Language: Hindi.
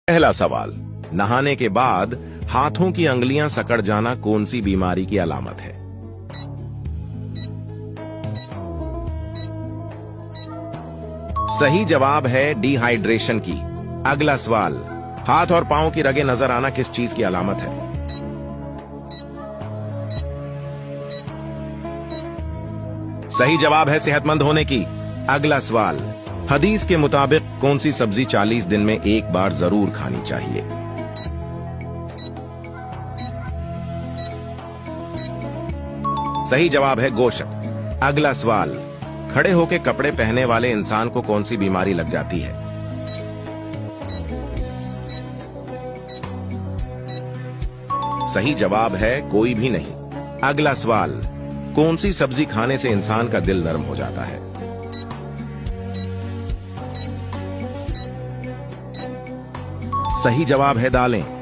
पहला सवाल, नहाने के बाद हाथों की अंगुलियां सकड़ जाना कौन सी बीमारी की अलामत है? सही जवाब है डिहाइड्रेशन की। अगला सवाल, हाथ और पांव की रगें नजर आना किस चीज की अलामत है? सही जवाब है सेहतमंद होने की। अगला सवाल, हदीस के मुताबिक कौन सी सब्जी 40 दिन में एक बार जरूर खानी चाहिए? सही जवाब है गोश्त। अगला सवाल, खड़े होकर कपड़े पहनने वाले इंसान को कौन सी बीमारी लग जाती है? सही जवाब है कोई भी नहीं। अगला सवाल, कौन सी सब्जी खाने से इंसान का दिल नरम हो जाता है? सही जवाब है दालें।